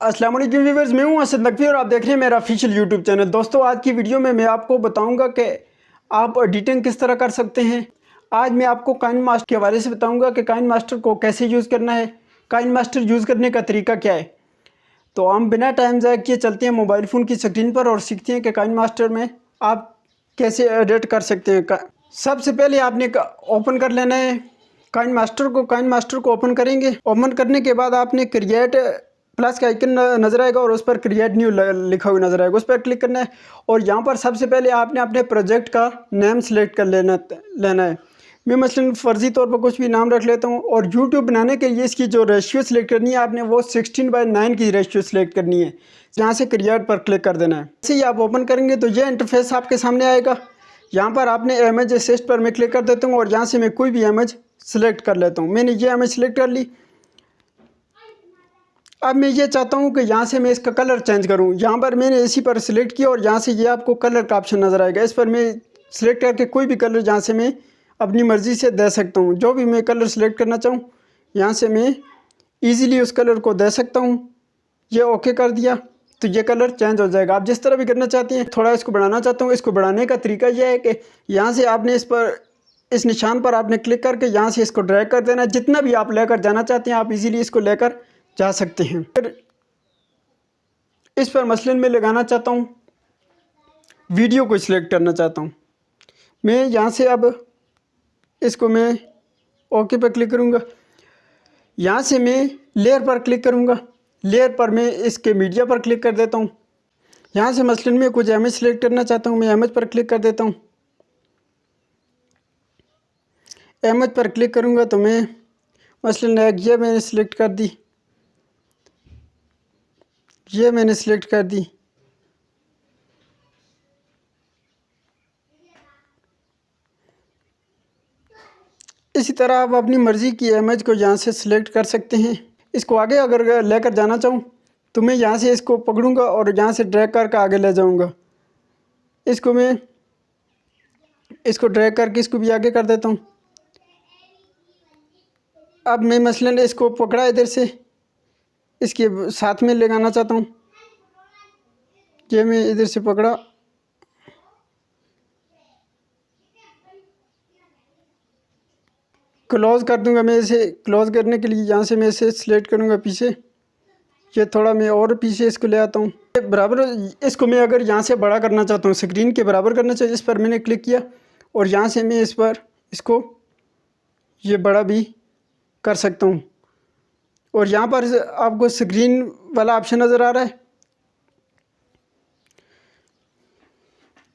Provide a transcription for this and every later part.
अस्सलाम वालेकुम व्यूअर्स, मैं हूं असद नकवी और आप देख रहे हैं मेरा ऑफिशियल यूट्यूब चैनल। दोस्तों, आज की वीडियो में मैं आपको बताऊंगा कि आप एडिटिंग किस तरह कर सकते हैं। आज मैं आपको काइन मास्टर के हवाले से बताऊंगा कि काइन मास्टर को कैसे यूज़ करना है, काइन मास्टर यूज़ करने का तरीका क्या है। तो हम बिना टाइम ज़ाया किए चलते हैं मोबाइल फ़ोन की स्क्रीन पर और सीखते हैं कि काइन मास्टर में आप कैसे एडिट कर सकते हैं। सबसे पहले आपने ओपन कर लेना है काइन मास्टर को ओपन करेंगे। ओपन करने के बाद आपने क्रिएट प्लस का आइकन नज़र आएगा और उस पर क्रिएट न्यू लिखा हुआ नज़र आएगा, उस पर क्लिक करना है। और यहाँ पर सबसे पहले आपने अपने प्रोजेक्ट का नेम सेलेक्ट कर लेना है। मैं मसलन फ़र्ज़ी तौर पर कुछ भी नाम रख लेता हूँ। और यूट्यूब बनाने के लिए इसकी जो रेशियो सेलेक्ट करनी है आपने वो 16:9 की रेशियो सेलेक्ट करनी है। यहाँ से क्रिएट पर क्लिक कर देना है। जैसे ही आप ओपन करेंगे तो ये इंटरफेस आपके सामने आएगा। यहाँ पर आपने इमेज असिस्ट पर मैं क्लिक कर देता हूँ और यहाँ से मैं कोई भी इमेज सेलेक्ट कर लेता हूँ। मैंने ये इमेज सेलेक्ट कर ली। अब मैं ये चाहता हूँ कि यहाँ से मैं इसका कलर चेंज करूँ। यहाँ पर मैंने इसी पर सिलेक्ट किया और यहाँ से ये आपको कलर का ऑप्शन नज़र आएगा। इस पर मैं सिलेक्ट करके कोई भी कलर यहाँ से मैं अपनी मर्ज़ी से दे सकता हूँ। जो भी मैं कलर सेलेक्ट करना चाहूँ यहाँ से मैं ईज़िली उस कलर को दे सकता हूँ। ये ओके कर दिया तो ये कलर चेंज हो जाएगा। आप जिस तरह भी करना चाहते हैं। थोड़ा इसको बढ़ाना चाहता हूँ। इसको बढ़ाने का तरीका यह है कि यहाँ से आपने इस निशान पर आपने क्लिक करके यहाँ से इसको ड्रैग कर देना है। जितना भी आप लेकर जाना चाहते हैं आप इजीली इसको लेकर जा सकते हैं। फिर इस पर मसलन में लगाना चाहता हूँ, वीडियो को सिलेक्ट करना चाहता हूँ। मैं यहाँ से अब इसको मैं ओके पर क्लिक करूँगा। यहाँ से मैं लेयर पर क्लिक करूँगा। लेयर पर मैं इसके मीडिया पर क्लिक कर देता हूँ। यहाँ से मसलन में कुछ इमेज सेलेक्ट करना चाहता हूँ। मैं इमेज पर क्लिक कर देता हूँ। इमेज पर क्लिक करूँगा तो मैं मसलन ये मैंने सेलेक्ट कर दी। ये मैंने सेलेक्ट कर दी। इसी तरह आप अपनी मर्ज़ी की इमेज को यहाँ से सिलेक्ट कर सकते हैं। इसको आगे अगर लेकर जाना चाहूँ तो मैं यहाँ से इसको पकड़ूंगा और यहाँ से ड्रैग करके आगे ले जाऊंगा। इसको ड्रैग करके इसको भी आगे कर देता हूँ। अब मैं मसलन इसको पकड़ा, इधर से इसके साथ में लगाना चाहता हूँ। ये मैं इधर से पकड़ा, क्लोज़ कर दूंगा। मैं इसे क्लोज़ करने के लिए यहाँ से मैं इसे सिलेक्ट करूँगा पीछे। ये थोड़ा मैं और पीछे इसको ले आता हूँ। बराबर इसको मैं अगर यहाँ से बड़ा करना चाहता हूँ, स्क्रीन के बराबर करना चाहिए, इस पर मैंने क्लिक किया और यहाँ से मैं इसको ये बड़ा भी कर सकता हूँ। और यहाँ पर आपको स्क्रीन वाला ऑप्शन नज़र आ रहा है।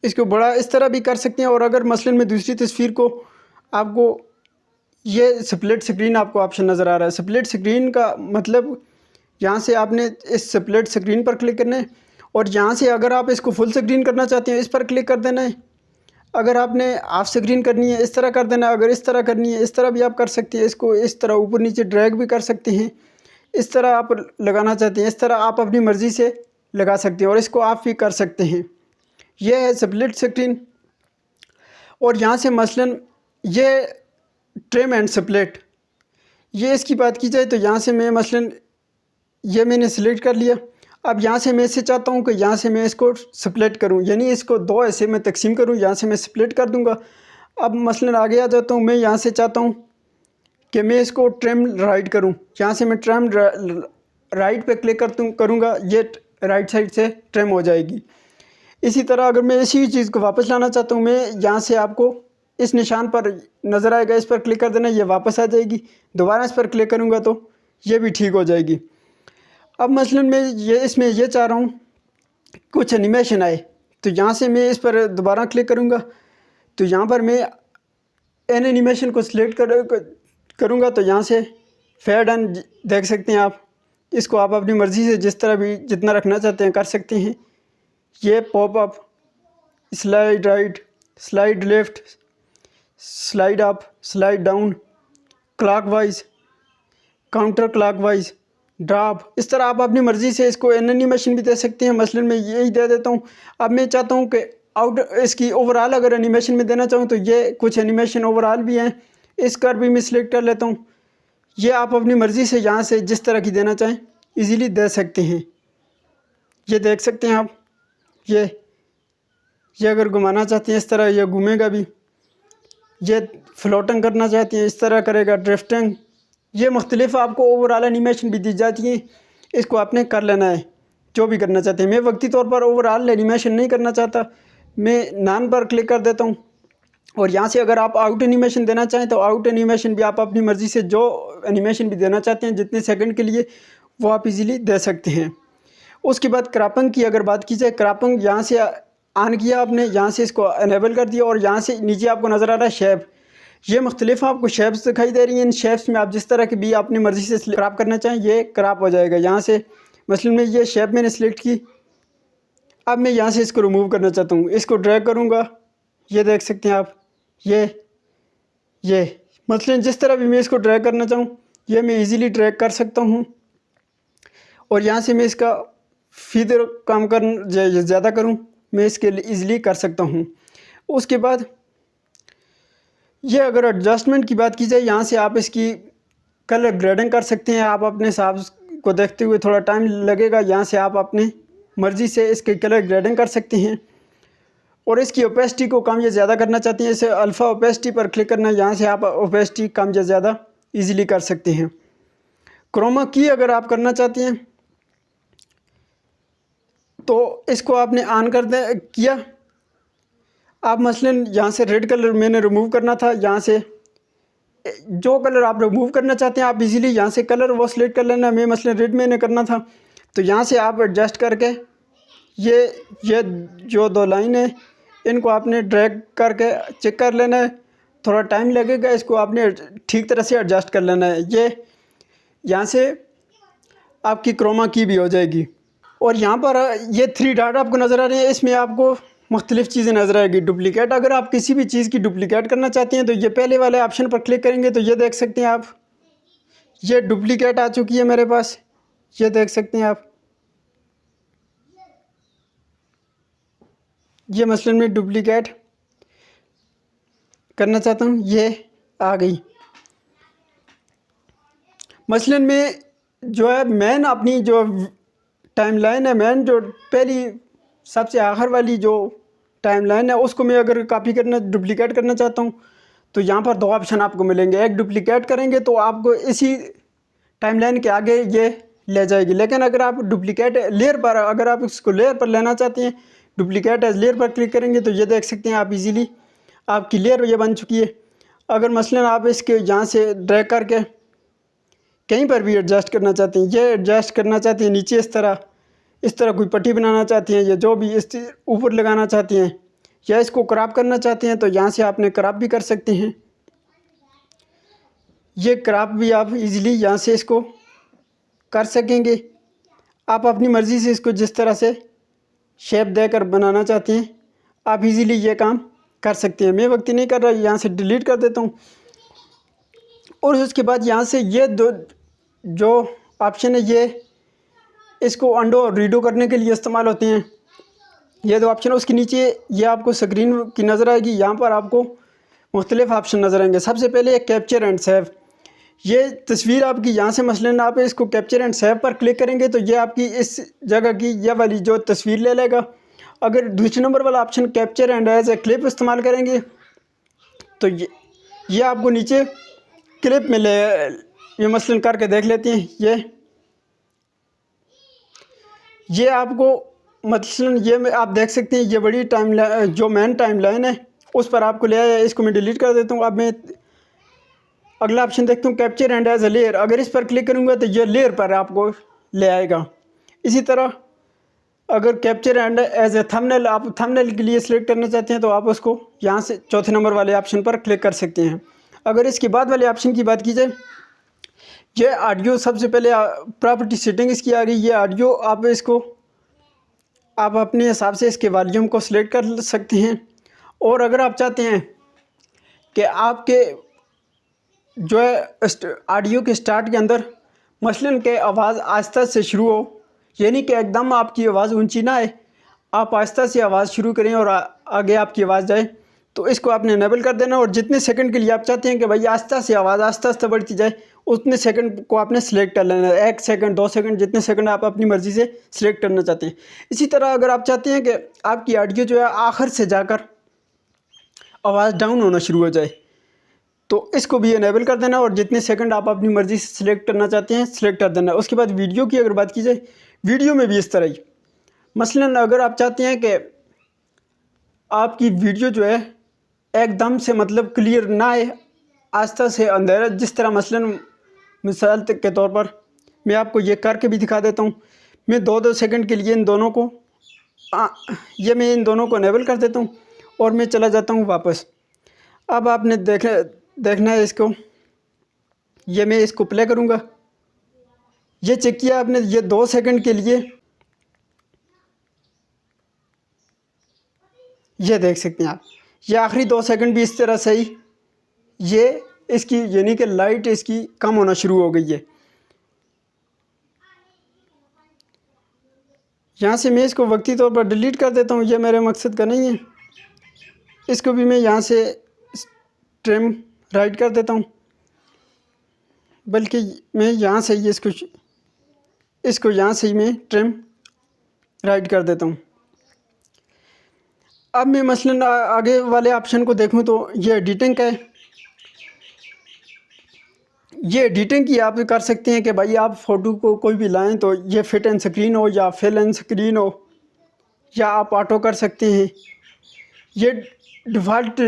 इसको बड़ा इस तरह भी कर सकते हैं। और अगर मसलन में दूसरी तस्वीर को आपको ये स्प्लिट स्क्रीन आपको ऑप्शन नज़र आ रहा है। स्प्लिट स्क्रीन का मतलब यहाँ से आपने इस स्प्लिट स्क्रीन पर क्लिक करना है और यहाँ से अगर आप इसको फुल स्क्रीन करना चाहते हैं इस पर क्लिक कर देना है। अगर आपने हाफ स्क्रीन करनी है इस तरह कर देना है। अगर इस तरह करनी है इस तरह भी आप कर सकते हैं। इसको इस तरह ऊपर नीचे ड्रैग भी कर सकते हैं। इस तरह आप लगाना चाहते हैं इस तरह आप अपनी मर्ज़ी से लगा सकते हैं और इसको आप भी कर सकते हैं। यह है स्प्लिट स्क्रीन। और यहाँ से मसलन ये ट्रिम एंड स्प्लिट, ये इसकी बात की जाए तो यहाँ से मैं मसलन ये मैंने सेलेक्ट कर लिया। अब यहाँ से मैं इससे चाहता हूँ कि यहाँ से मैं इसको स्प्लिट करूँ, यानी इसको दो हिस्से में तकसीम करूँ। यहाँ से मैं स्प्लिट कर दूँगा। अब मसलन आगे आ जाता हूँ। मैं यहाँ से चाहता हूँ कि मैं इसको ट्रिम राइट करूँ। यहाँ से मैं ट्रिम राइट पे क्लिक करूँगा, ये राइट साइड से ट्रिम हो जाएगी। इसी तरह अगर मैं इसी चीज़ को वापस लाना चाहता हूँ, मैं यहाँ से आपको इस निशान पर नज़र आएगा, इस पर क्लिक कर देना, ये वापस आ जाएगी। दोबारा इस पर क्लिक करूँगा तो ये भी ठीक हो जाएगी। अब मसलन मैं इसमें ये चाह रहा हूँ कुछ एनिमेशन आए तो यहाँ से मैं इस पर दोबारा क्लिक करूँगा तो यहाँ पर मैं एन एनिमेशन को सिलेक्ट करूँगा तो यहाँ से फेड एंड देख सकते हैं आप। इसको आप अपनी मर्ज़ी से जिस तरह भी जितना रखना चाहते हैं कर सकते हैं। ये pop up, slide right, slide left, slide up, slide down, clockwise, counter clockwise, drop, इस तरह आप अपनी मर्ज़ी से इसको एनिमेशन भी दे सकते हैं। मसलन मैं यही दे देता हूँ। अब मैं चाहता हूँ कि इसकी ओवरऑल अगर एनिमेशन में देना चाहूँ तो ये कुछ एनिमेशन ओवरऑल भी हैं, इस कर भी मैं सिलेक्ट कर लेता हूँ। ये आप अपनी मर्ज़ी से यहाँ से जिस तरह की देना चाहें इजीली दे सकते हैं। ये देख सकते हैं आप, ये अगर घुमाना चाहते हैं इस तरह ये घूमेगा भी। ये फ्लोटिंग करना चाहते हैं इस तरह करेगा, ड्रिफ्टिंग। ये मुख्तलिफ आपको ओवरऑल एनिमेशन भी दी जाती है, इसको आपने कर लेना है जो भी करना चाहते हैं। मैं वक्ती तौर पर ओवरऑल एनिमेशन नहीं करना चाहता, मैं नान पर क्लिक कर देता हूँ। और यहाँ से अगर आप आउट एनिमेशन देना चाहें तो आउट एनिमेशन भी आप अपनी मर्ज़ी से जो एनिमेशन भी देना चाहते हैं जितने सेकंड के लिए वो आप इजीली दे सकते हैं। उसके बाद क्रॉपिंग की अगर बात की जाए, क्रॉपिंग यहाँ से ऑन किया आपने, यहाँ से इसको इनेबल कर दिया और यहाँ से नीचे आपको नज़र आ रहा है शेप। ये मुख्तलिफ आपको शेप्स दिखाई दे रही हैं। इन शेप्स में आप जिस तरह की भी अपनी मर्ज़ी से क्रॉप करना चाहें ये क्रॉप हो जाएगा। यहाँ से मसलन में ये शेप मैंने सेलेक्ट की, अब मैं यहाँ से इसको रिमूव करना चाहता हूँ, इसको ड्रैग करूँगा। ये देख सकते हैं आप, ये मसलन जिस तरह भी मैं इसको ड्रैग करना चाहूँ ये मैं इजीली ड्रैग कर सकता हूँ। और यहाँ से मैं इसका फीदर काम कर ज़्यादा करूँ मैं इसके लिए ईज़िली कर सकता हूँ। उसके बाद ये अगर एडजस्टमेंट की बात की जाए, यहाँ से आप इसकी कलर ग्रेडिंग कर सकते हैं। आप अपने हिसाब को देखते हुए, थोड़ा टाइम लगेगा, यहाँ से आप अपनी मर्ज़ी से इसके कलर ग्रेडिंग कर सकते हैं। और इसकी ओपेसिटी को कम या ज़्यादा करना चाहते हैं, इसे अल्फ़ा ओपेसिटी पर क्लिक करना है। यहाँ से आप ओपेसिटी कम या ज़्यादा ईज़िली कर सकते हैं। क्रोमा की अगर आप करना चाहते हैं तो इसको आपने ऑन कर दे किया। आप मसलन यहाँ से रेड कलर मैंने रिमूव करना था, यहाँ से जो कलर आप रिमूव करना चाहते हैं आप इजीली यहाँ से कलर वो सिलेक्ट कर लेना। मैं मसलन रेड मैंने करना था तो यहाँ से आप एडजस्ट करके ये जो दो लाइन है इनको आपने ड्रैग करके चेक कर लेना है। थोड़ा टाइम लगेगा, इसको आपने ठीक तरह से एडजस्ट कर लेना है। ये यहाँ से आपकी क्रोमा की भी हो जाएगी। और यहाँ पर ये 3 डॉट आपको नज़र आ रहे हैं, इसमें आपको मुख्तलिफ़ चीज़ें नज़र आएगी। डुप्लिकेट, अगर आप किसी भी चीज़ की डुप्लिकेट करना चाहते हैं तो ये पहले वाले ऑप्शन पर क्लिक करेंगे तो ये देख सकते हैं आप, ये डुप्लिकेट आ चुकी है मेरे पास। ये देख सकते हैं आप, ये मसलन में डुप्लिकेट करना चाहता हूँ, ये आ गई। मसलन में जो है मैन अपनी जो टाइमलाइन है, मैन जो पहली सबसे आखिर वाली जो टाइमलाइन है उसको मैं अगर कॉपी करना डुप्लिकेट करना चाहता हूँ तो यहाँ पर 2 ऑप्शन आपको मिलेंगे। एक डुप्लिकेट करेंगे तो आपको इसी टाइमलाइन के आगे ये ले जाएगी। लेकिन अगर आप डुप्लिकेट लेयर पर, अगर आप इसको लेयर पर लेना चाहते हैं, डुप्लिकेट एज लेयर पर क्लिक करेंगे तो ये देख सकते हैं आप इजीली आपकी लेयर ये बन चुकी है। अगर मसलन आप इसके यहाँ से ड्रैग करके कहीं पर भी एडजस्ट करना चाहते हैं, ये एडजस्ट करना चाहते हैं नीचे इस तरह कोई पट्टी बनाना चाहते हैं या जो भी इस ऊपर लगाना चाहते हैं या इसको क्रॉप करना चाहते हैं तो यहाँ से आपने क्रॉप भी कर सकते हैं। ये क्रॉप भी आप इजीली यहाँ से इसको कर सकेंगे। आप अपनी मर्ज़ी से इसको जिस तरह से शेप देकर बनाना चाहते हैं आप इजीली ये काम कर सकते हैं। मैं वक्ती नहीं कर रहा, यहाँ से डिलीट कर देता हूँ। और उसके बाद यहाँ से ये दो जो ऑप्शन है ये इसको अंडो और रीडो करने के लिए इस्तेमाल होते हैं। ये 2 ऑप्शन, उसके नीचे ये आपको स्क्रीन की नज़र आएगी। यहाँ पर आपको मुख्तलिफ ऑप्शन नज़र आएंगे। सबसे पहले कैप्चर एंड सेव, ये तस्वीर आपकी यहाँ से मसलन आप इसको कैप्चर एंड सेव पर क्लिक करेंगे तो ये आपकी इस जगह की ये वाली जो तस्वीर ले लेगा। अगर दूसरे नंबर वाला option capture and as a clip इस्तेमाल करेंगे तो ये आपको नीचे क्लिप में ये मसलन करके देख लेते हैं। ये आपको मसलन ये आप देख सकते हैं, ये बड़ी टाइमलाइन जो मेन टाइमलाइन है उस पर आपको ले आया। इसको मैं डिलीट कर देता हूँ। अब मैं अगला ऑप्शन देखता हूँ capture and as a layer. अगर इस पर क्लिक करूँगा तो ये लेयर पर आपको ले आएगा। इसी तरह अगर capture and as a thumbnail, आप थंबनेल के लिए सिलेक्ट करना चाहते हैं तो आप उसको यहाँ से चौथे नंबर वाले ऑप्शन पर क्लिक कर सकते हैं। अगर इसके बाद वाले ऑप्शन की बात की जाए, ये ऑडियो, सबसे पहले प्रॉपर्टी सेटिंग इसकी आ गई। ये ऑडियो आप अपने हिसाब से इसके वॉल्यूम को सिलेक्ट कर सकते हैं। और अगर आप चाहते हैं कि आपके जो है ऑडियो के स्टार्ट के अंदर मसलन के आवाज़ आहिस्ता से शुरू हो, यानी कि एकदम आपकी आवाज़ ऊंची ना आए, आप आहिस्ता से आवाज़ शुरू करें और आगे आपकी आवाज़ जाए, तो इसको आपने इनेबल कर देना। और जितने सेकंड के लिए आप चाहते हैं कि भाई आहिस्ता से आवाज़ आहिस्ता बढ़ती जाए उतने सेकंड को आपने सिलेक्ट कर लेना है। 1 सेकंड 2 सेकंड जितने सेकंड आप अपनी मर्ज़ी से सिलेक्ट करना चाहते हैं। इसी तरह अगर आप चाहते हैं कि आपकी ऑडियो जो है आखिर से जाकर आवाज़ डाउन होना शुरू हो जाए, तो इसको भी इनेबल कर देना और जितने सेकंड आप अपनी मर्ज़ी से सिलेक्ट करना चाहते हैं सिलेक्ट कर देना। उसके बाद वीडियो की अगर बात की जाए, वीडियो में भी इस तरह ही, मसलन अगर आप चाहते हैं कि आपकी वीडियो जो है एकदम से मतलब क्लियर ना आए, आस्ता से अंधेरा, जिस तरह मसलन मिसाल के तौर पर मैं आपको ये करके भी दिखा देता हूँ। मैं 2-2 सेकंड के लिए इन दोनों को मैं इन दोनों को इनेबल कर देता हूँ और मैं चला जाता हूँ वापस। अब आपने देखना है इसको, ये मैं इसको प्ले करूँगा। ये चेक किया आपने, ये 2 सेकंड के लिए, ये देख सकते हैं आप, ये आखिरी 2 सेकंड भी इस तरह से ही ये इसकी यानी कि लाइट इसकी कम होना शुरू हो गई है। यहाँ से मैं इसको वक्ती तौर पर डिलीट कर देता हूँ, ये मेरे मकसद का नहीं है। इसको भी मैं यहाँ से ट्रिम राइट कर देता हूँ, बल्कि मैं यहाँ से ही इसको यहाँ से ही मैं ट्रिम राइट कर देता हूँ। अब मैं मसलन आगे वाले ऑप्शन को देखूँ तो ये एडिटिंग का है। ये एडिटिंग की आप कर सकते हैं कि भाई आप फ़ोटो को कोई भी लाएं तो ये फिट एंड स्क्रीन हो या फिल एंड स्क्रीन हो, या आप ऑटो कर सकते हैं। ये डिफ़ॉल्ट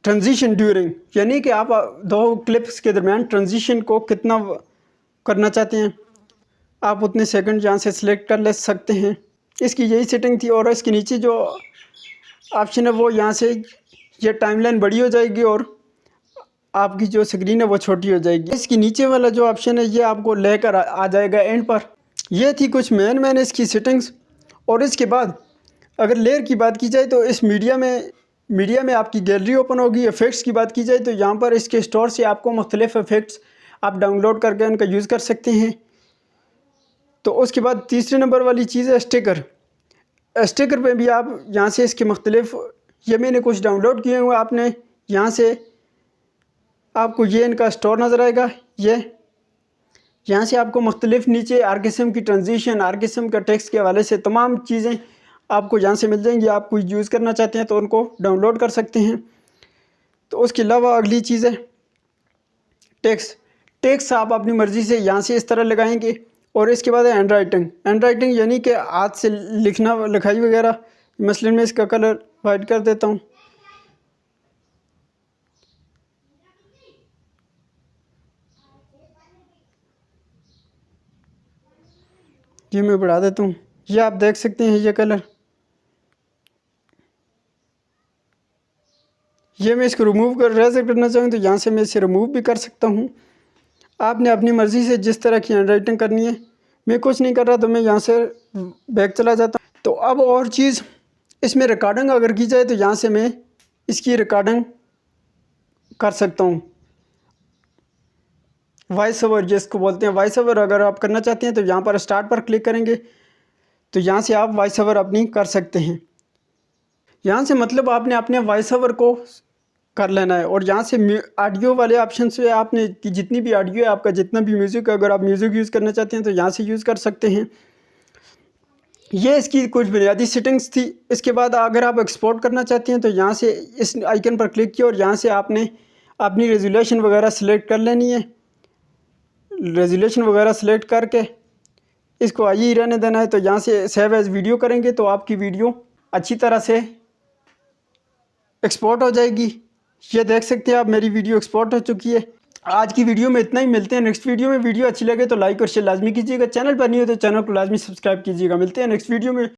ट्रांजिशन ड्यूरिंग, यानी कि आप 2 क्लिप्स के दरमियान ट्रांजिशन को कितना करना चाहते हैं, आप उतने सेकंड यहाँ से सिलेक्ट कर ले सकते हैं। इसकी यही सेटिंग थी। और इसके नीचे जो ऑप्शन है वो यहाँ से ये टाइमलाइन बड़ी हो जाएगी और आपकी जो स्क्रीन है वो छोटी हो जाएगी। इसके नीचे वाला जो ऑप्शन है ये आपको लेकर आ जाएगा एंड पर। ये थी कुछ मेन इसकी सेटिंग्स। और इसके बाद अगर लेयर की बात की जाए तो इस मीडिया में आपकी गैलरी ओपन होगी। इफ़ेक्ट्स की बात की जाए तो यहाँ पर इसके स्टोर से आपको मुख्तलिफ इफ़ेक्ट्स आप डाउनलोड करके उनका यूज़ कर सकते हैं। तो उसके बाद तीसरे नंबर वाली चीज़ है स्टिकर। स्टिकर पे भी आप यहाँ से इसके मुख्तलिफ, ये मैंने कुछ डाउनलोड किए हुए, आपने यहाँ से आपको ये इनका स्टोर नज़र आएगा। ये यहाँ से आपको मुख्तलिफ नीचे हर किस्म की ट्रांजिशन, हर किस्म का टेक्स्ट के हवाले से तमाम चीज़ें आपको यहाँ से मिल जाएंगी। आप कोई यूज़ करना चाहते हैं तो उनको डाउनलोड कर सकते हैं। तो उसके अलावा अगली चीज़ है टेक्स्ट आप अपनी मर्ज़ी से यहाँ से इस तरह लगाएंगे। और इसके बाद है हैंड राइटिंग यानी कि हाथ से लिखाई वगैरह। मसलन मैं इसका कलर वाइट कर देता हूँ। ये मैं बढ़ा देता हूँ, ये आप देख सकते हैं ये कलर। ये मैं इसको रिमूव करना चाहूँ तो यहाँ से मैं इसे रिमूव भी कर सकता हूँ। आपने अपनी मर्ज़ी से जिस तरह की हैंड राइटिंग करनी है। मैं कुछ नहीं कर रहा तो मैं यहाँ से बैक चला जाता हूँ। तो अब और चीज़, इसमें रिकॉर्डिंग अगर की जाए तो यहाँ से मैं इसकी रिकॉर्डिंग कर सकता हूँ। वॉइस ओवर जिसको बोलते हैं, वॉइस ओवर अगर आप करना चाहते हैं तो यहाँ पर स्टार्ट पर क्लिक करेंगे तो यहाँ से आप वॉइस ओवर अपनी कर सकते हैं। यहाँ से मतलब आपने अपने वॉइस ओवर को कर लेना है। और यहाँ से ऑडियो वाले ऑप्शन से आपने कि जितनी भी ऑडियो है, आपका जितना भी म्यूज़िक, अगर आप म्यूज़िक यूज़ करना चाहते हैं तो यहाँ से यूज़ कर सकते हैं। ये इसकी कुछ बुनियादी सेटिंग्स थी। इसके बाद अगर आप एक्सपोर्ट करना चाहते हैं तो यहाँ से इस आइकन पर क्लिक किया और यहाँ से आपने अपनी रेजोल्यूशन वगैरह सेलेक्ट कर लेनी है। रेजोल्यूशन वगैरह सेलेक्ट करके इसको आइए ही रहने देना है। तो यहाँ से सेव एज़ वीडियो करेंगे तो आपकी वीडियो अच्छी तरह से एक्सपोर्ट हो जाएगी। ये देख सकते हैं आप, मेरी वीडियो एक्सपोर्ट हो चुकी है। आज की वीडियो में इतना ही। मिलते हैं नेक्स्ट वीडियो में। वीडियो अच्छी लगे तो लाइक और शेयर लाजमी कीजिएगा। चैनल पर नहीं हो तो चैनल को लाजमी सब्सक्राइब कीजिएगा। मिलते हैं नेक्स्ट वीडियो में।